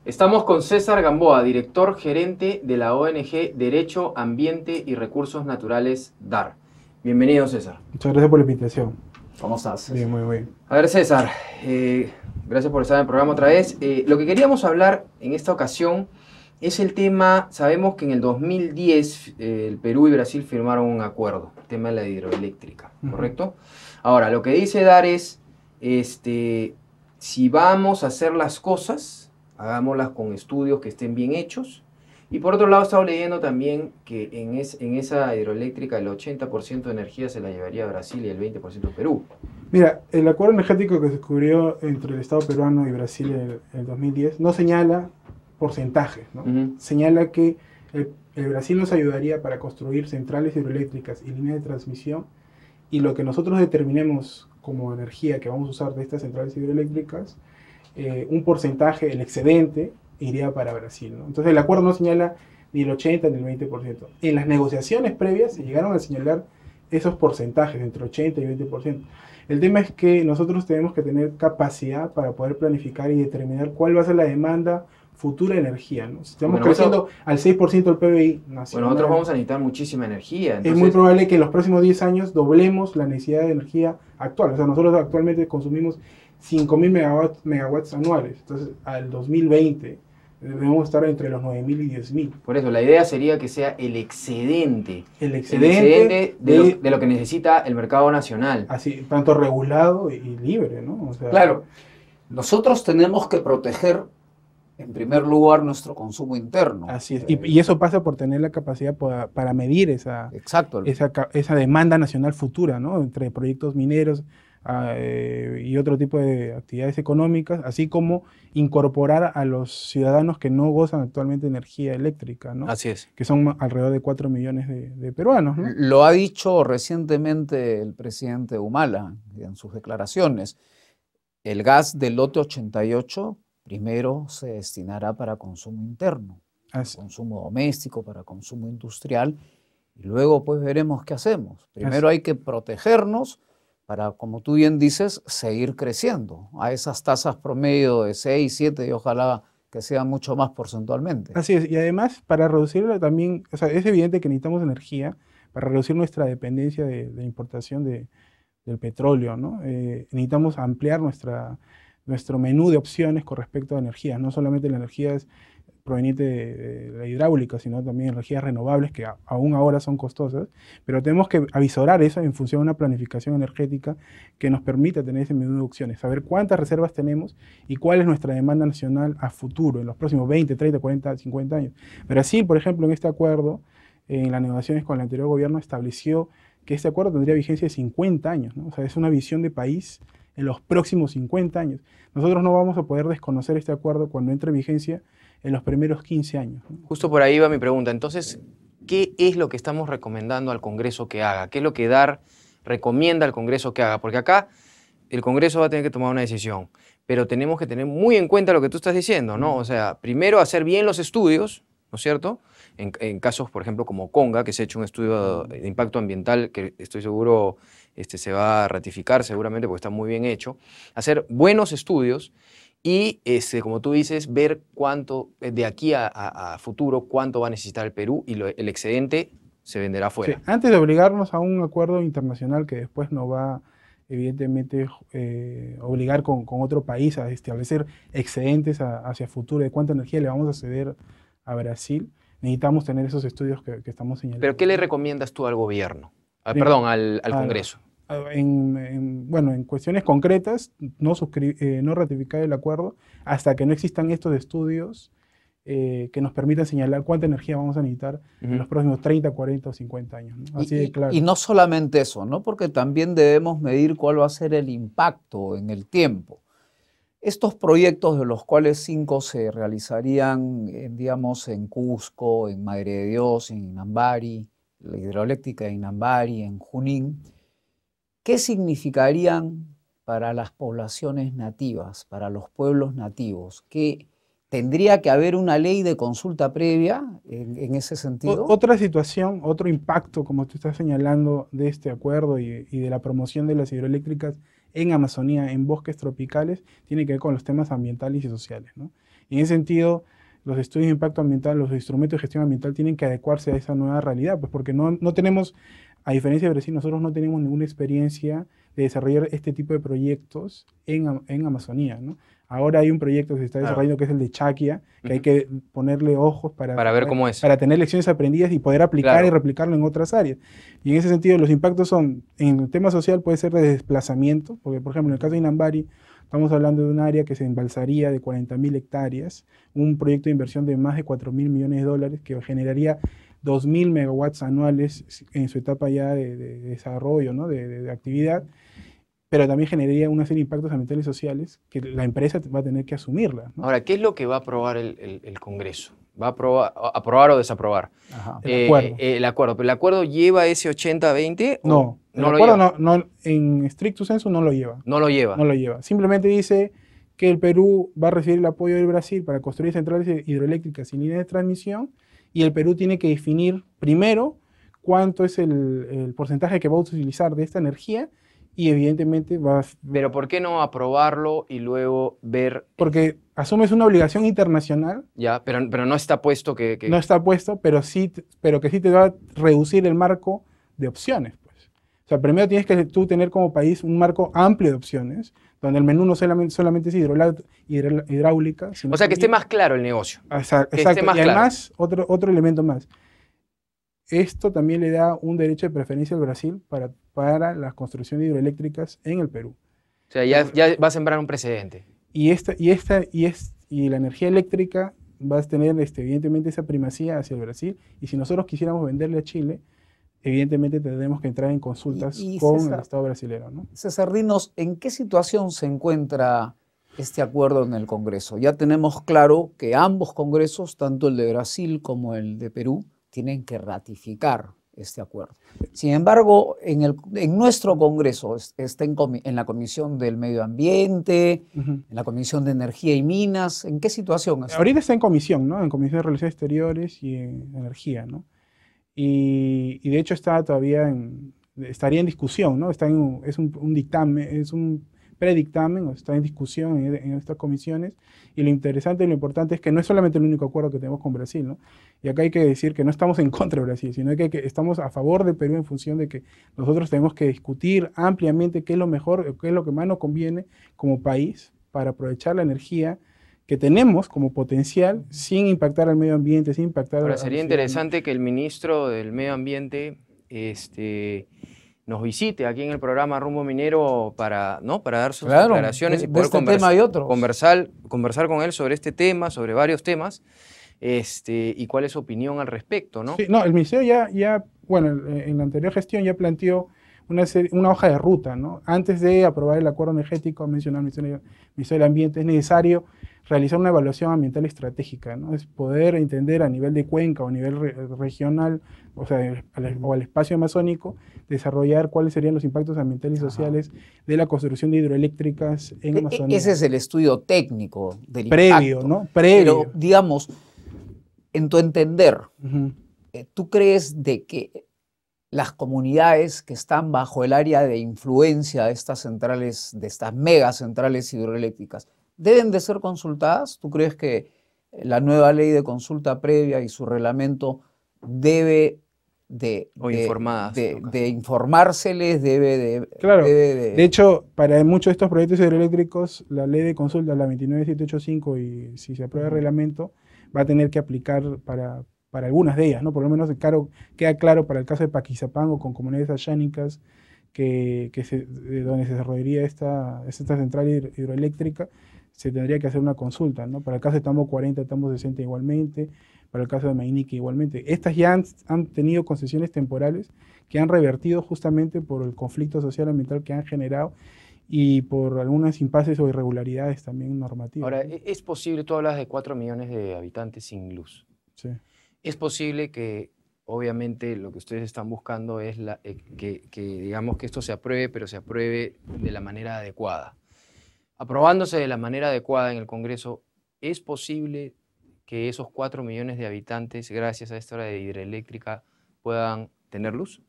Estamos con César Gamboa, director gerente de la ONG Derecho, Ambiente y Recursos Naturales DAR. Bienvenido, César. Muchas gracias por la invitación. ¿Cómo estás, Bien, César? muy bien. A ver, César, gracias por estar en el programa otra vez. Lo que queríamos hablar en esta ocasión es el tema, sabemos que en el 2010 el Perú y Brasil firmaron un acuerdo, el tema de la hidroeléctrica, ¿correcto? Ahora, lo que dice DAR es, si vamos a hacer las cosas, hagámoslas con estudios que estén bien hechos. Y por otro lado, he estado leyendo también que en esa hidroeléctrica el 80% de energía se la llevaría a Brasil y el 20% a Perú. Mira, el acuerdo energético que se descubrió entre el Estado peruano y Brasil en el 2010 no señala porcentajes, ¿no? Señala que el Brasil nos ayudaría para construir centrales hidroeléctricas y líneas de transmisión, y lo que nosotros determinemos como energía que vamos a usar de estas centrales hidroeléctricas, un porcentaje, el excedente, iría para Brasil, ¿no? Entonces el acuerdo no señala ni el 80 ni el 20%. En las negociaciones previas se llegaron a señalar esos porcentajes, entre 80 y 20%. El tema es que nosotros tenemos que tener capacidad para poder planificar y determinar cuál va a ser la demanda futura de energía, ¿no? Si estamos creciendo al 6% del PBI nacional, bueno, nosotros vamos a necesitar muchísima energía. Entonces, es muy probable que en los próximos 10 años doblemos la necesidad de energía actual. O sea, nosotros actualmente consumimos 5.000 megawatts anuales. Entonces, al 2020 debemos estar entre los 9.000 y 10.000. Por eso, la idea sería que sea el excedente. El excedente de lo que necesita el mercado nacional. Así, tanto regulado y libre, ¿no? O sea, claro, nosotros tenemos que proteger, en primer lugar, nuestro consumo interno. Así es. Y eso pasa por tener la capacidad para medir esa demanda nacional futura, ¿no? Entre proyectos mineros y otro tipo de actividades económicas, así como incorporar a los ciudadanos que no gozan actualmente de energía eléctrica, ¿no? Así es. Que son alrededor de 4 millones de peruanos, ¿no? Lo ha dicho recientemente el presidente Humala en sus declaraciones. El gas del lote 88 primero se destinará para consumo interno, para consumo doméstico, para consumo industrial, y luego pues veremos qué hacemos. Primero hay que protegernos para, como tú bien dices, seguir creciendo a esas tasas promedio de 6, 7 y ojalá que sean mucho más porcentualmente. Así es, y además para reducirlo también, o sea, es evidente que necesitamos energía para reducir nuestra dependencia de importación del petróleo, ¿no? Necesitamos ampliar nuestro menú de opciones con respecto a energías, no solamente la energía proveniente de la hidráulica, sino también energías renovables que aún ahora son costosas, pero tenemos que avisorar eso en función de una planificación energética que nos permita tener ese menú de opciones, saber cuántas reservas tenemos y cuál es nuestra demanda nacional a futuro, en los próximos 20, 30, 40, 50 años. Brasil, por ejemplo, en este acuerdo, en las negociaciones con el anterior gobierno, estableció que este acuerdo tendría vigencia de 50 años, ¿no? O sea, es una visión de país en los próximos 50 años. Nosotros no vamos a poder desconocer este acuerdo cuando entre en vigencia en los primeros 15 años. Justo por ahí va mi pregunta. Entonces, ¿qué es lo que estamos recomendando al Congreso que haga? ¿Qué es lo que DAR recomienda al Congreso que haga? Porque acá el Congreso va a tener que tomar una decisión, pero tenemos que tener muy en cuenta lo que tú estás diciendo, ¿no? O sea, primero hacer bien los estudios, ¿no es cierto? En casos, por ejemplo, como Conga, que se ha hecho un estudio de impacto ambiental que estoy seguro se va a ratificar seguramente porque está muy bien hecho. Hacer buenos estudios y, como tú dices, ver cuánto, de aquí a futuro, cuánto va a necesitar el Perú y el excedente se venderá afuera. Sí, antes de obligarnos a un acuerdo internacional que después nos va, evidentemente, obligar con otro país a establecer excedentes hacia futuro de cuánta energía le vamos a ceder a Brasil, necesitamos tener esos estudios que estamos señalando. ¿Pero qué le recomiendas tú al gobierno? Perdón, al Congreso. Bueno, en cuestiones concretas, no ratificar el acuerdo hasta que no existan estos estudios que nos permitan señalar cuánta energía vamos a necesitar en los próximos 30, 40 o 50 años, ¿no? Así de claro. Y no solamente eso, ¿no? Porque también debemos medir cuál va a ser el impacto en el tiempo. Estos proyectos, de los cuales 5 se realizarían, digamos, en Cusco, en Madre de Dios, en Inambari, la hidroeléctrica de Inambari, en Junín, ¿qué significarían para las poblaciones nativas, para los pueblos nativos? ¿Que tendría que haber una ley de consulta previa en ese sentido? Otra situación, otro impacto, como tú estás señalando, de este acuerdo y de la promoción de las hidroeléctricas en Amazonía, en bosques tropicales, tiene que ver con los temas ambientales y sociales, ¿no? Y en ese sentido, los estudios de impacto ambiental, los instrumentos de gestión ambiental tienen que adecuarse a esa nueva realidad, pues porque no tenemos, a diferencia de Brasil, nosotros no tenemos ninguna experiencia de desarrollar este tipo de proyectos en Amazonía, ¿no? Ahora hay un proyecto que se está desarrollando que es el de Chaquia, que hay que ponerle ojos para ver cómo es. para tener lecciones aprendidas y poder aplicar y replicarlo en otras áreas. Y en ese sentido, los impactos son, en el tema social puede ser de desplazamiento, porque por ejemplo en el caso de Inambari, estamos hablando de un área que se embalsaría de 40.000 hectáreas, un proyecto de inversión de más de 4.000 millones de dólares que generaría 2.000 megawatts anuales en su etapa ya de desarrollo, ¿no? de actividad, pero también generaría una serie de impactos ambientales y sociales que la empresa va a tener que asumirla, ¿no? Ahora, ¿qué es lo que va a aprobar el Congreso? ¿Va a aprobar o desaprobar? El acuerdo. El acuerdo. ¿Pero el acuerdo lleva ese 80-20? No, el acuerdo no, en estricto sensu no lo lleva. No lo lleva. No lo lleva. Simplemente dice que el Perú va a recibir el apoyo del Brasil para construir centrales hidroeléctricas sin líneas de transmisión y el Perú tiene que definir primero cuánto es el porcentaje que va a utilizar de esta energía y evidentemente va a... Pero ¿por qué no aprobarlo y luego ver? Porque asumes una obligación internacional. Ya, pero no está puesto que... No está puesto, pero que sí te va a reducir el marco de opciones. Pues. O sea, primero tienes que tú tener como país un marco amplio de opciones, donde el menú no solamente es hidráulica, sino o sea, que esté más claro el negocio. Exacto. Y además, otro elemento más. Esto también le da un derecho de preferencia al Brasil para la construcción de hidroeléctricas en el Perú. O sea, ya va a sembrar un precedente. Y la energía eléctrica va a tener evidentemente esa primacía hacia el Brasil. Y si nosotros quisiéramos venderle a Chile, evidentemente tendremos que entrar en consultas con César, el Estado brasileño, ¿no? César, dinos, ¿en qué situación se encuentra este acuerdo en el Congreso? Ya tenemos claro que ambos congresos, tanto el de Brasil como el de Perú, tienen que ratificar este acuerdo. Sin embargo, en nuestro Congreso, está en la Comisión del Medio Ambiente, en la Comisión de Energía y Minas, ¿en qué situación está? Ahorita está en comisión, ¿no? En Comisión de Relaciones Exteriores y en Energía, ¿no? Y de hecho estaría en discusión, ¿no? Es un dictamen, es un predictamen, está en discusión en estas comisiones, y lo interesante y lo importante es que no es solamente el único acuerdo que tenemos con Brasil, ¿no? Y acá hay que decir que no estamos en contra de Brasil, sino que estamos a favor de Perú en función de que nosotros tenemos que discutir ampliamente qué es lo mejor, qué es lo que más nos conviene como país para aprovechar la energía que tenemos como potencial sin impactar al medio ambiente, sin impactar Ahora, sería interesante que el ministro del Medio Ambiente nos visite aquí en el programa Rumbo Minero para dar sus declaraciones y poder conversar con él sobre este tema, sobre varios temas, y cuál es su opinión al respecto, ¿no? Sí, no, el ministerio bueno, en la anterior gestión ya planteó una hoja de ruta, ¿no? Antes de aprobar el acuerdo energético, mencionar el Ministerio del Ambiente, es necesario realizar una evaluación ambiental estratégica, ¿no? Es poder entender a nivel de cuenca o a nivel regional, o sea, o al espacio amazónico, desarrollar cuáles serían los impactos ambientales y sociales de la construcción de hidroeléctricas en Amazonía. Ese es el estudio técnico del previo, impacto. ¿no? Previo. Pero, digamos, en tu entender, ¿tú crees de que las comunidades que están bajo el área de influencia de estas centrales, de estas megacentrales hidroeléctricas, deben de ser consultadas? ¿Tú crees que la nueva ley de consulta previa y su reglamento debe de informárseles, Claro, de hecho, para muchos de estos proyectos hidroeléctricos, la ley de consulta, la 29785, y si se aprueba el reglamento, va a tener que aplicar para algunas de ellas, ¿no? Por lo menos queda claro para el caso de Paquizapango con comunidades ayánicas donde se desarrollaría esta central hidroeléctrica, se tendría que hacer una consulta, ¿no? Para el caso de Tambo 40, Tambo 60 igualmente, para el caso de Mainique igualmente. Estas ya han tenido concesiones temporales que han revertido justamente por el conflicto social ambiental que han generado y por algunos impases o irregularidades también normativas. Ahora, ¿es posible, tú hablas de 4 millones de habitantes sin luz? Sí. Es posible que, obviamente, lo que ustedes están buscando es que digamos que esto se apruebe, pero se apruebe de la manera adecuada. Aprobándose de la manera adecuada en el Congreso, ¿es posible que esos 4 millones de habitantes, gracias a esta hora de hidroeléctrica, puedan tener luz?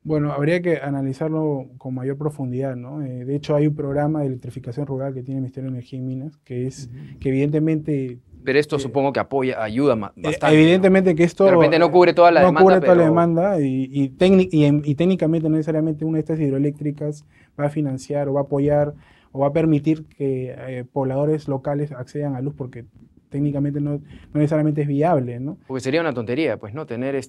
Bueno, habría que analizarlo con mayor profundidad, ¿no? De hecho, hay un programa de electrificación rural que tiene el Ministerio de Energía y Minas, que evidentemente... Pero esto supongo que ayuda bastante, evidentemente que esto de repente no cubre toda la demanda, cubre toda la pero... demanda y técnicamente no necesariamente una de estas hidroeléctricas va a financiar o va a apoyar o va a permitir que pobladores locales accedan a luz porque técnicamente no necesariamente es viable, ¿no? Porque sería una tontería, pues, ¿no? Tener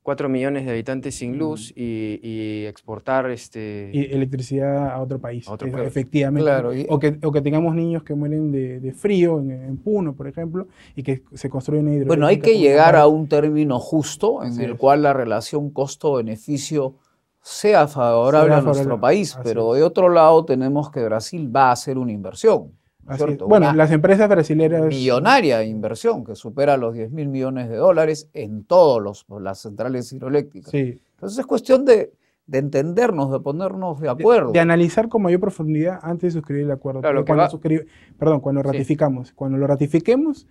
4 millones de habitantes sin luz y exportar Y electricidad a otro país, a otro país. efectivamente. Claro, o que tengamos niños que mueren de frío en Puno, por ejemplo, y que se construye una hidroeléctrica. Bueno, hay que llegar a un término justo en el es. cual la relación costo-beneficio sea favorable a nuestro país, pero de otro lado tenemos que Brasil va a hacer una inversión. ¿Cierto? Bueno, una las empresas brasileras... millonaria inversión que supera los 10.000 millones de dólares en todas las centrales hidroeléctricas. Sí. Entonces es cuestión de entendernos, de ponernos de acuerdo. De analizar con mayor profundidad antes de suscribir el acuerdo. Claro, cuando ratificamos. Cuando lo ratifiquemos,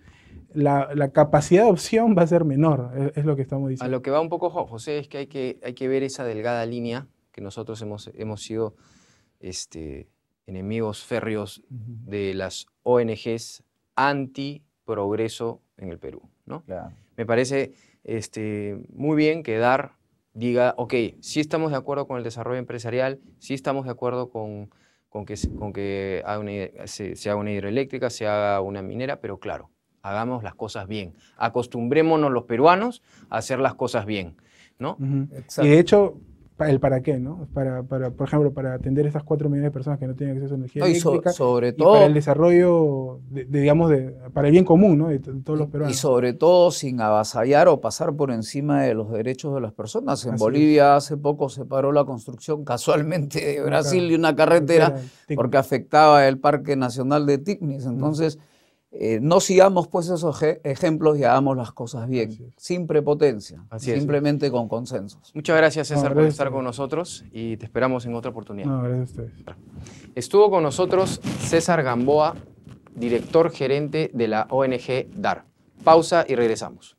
la capacidad de opción va a ser menor, es lo que estamos diciendo. A lo que va un poco, José, es que hay que ver esa delgada línea que nosotros hemos sido enemigos férreos de las ONGs anti-progreso en el Perú, ¿no? Claro. Me parece muy bien que DAR diga, ok, sí estamos de acuerdo con el desarrollo empresarial, sí estamos de acuerdo con que se haga una hidroeléctrica, se haga una minera, pero claro, hagamos las cosas bien. Acostumbrémonos los peruanos a hacer las cosas bien, ¿no? Y de hecho, el para qué, ¿no? Por ejemplo, para atender a estas 4 millones de personas que no tienen acceso a energía eléctrica. Sobre todo, para el desarrollo, para el bien común, ¿no? De todos los peruanos. Y sobre todo sin avasallar o pasar por encima de los derechos de las personas. En Bolivia hace poco se paró la construcción casualmente de Brasil de una carretera porque afectaba el Parque Nacional de Tignis. Entonces, no sigamos pues esos ejemplos y hagamos las cosas bien, sin prepotencia, simplemente con consensos. Muchas gracias, César, por estar con nosotros y te esperamos en otra oportunidad. No, gracias a ustedes. Estuvo con nosotros César Gamboa, director gerente de la ONG DAR. Pausa y regresamos.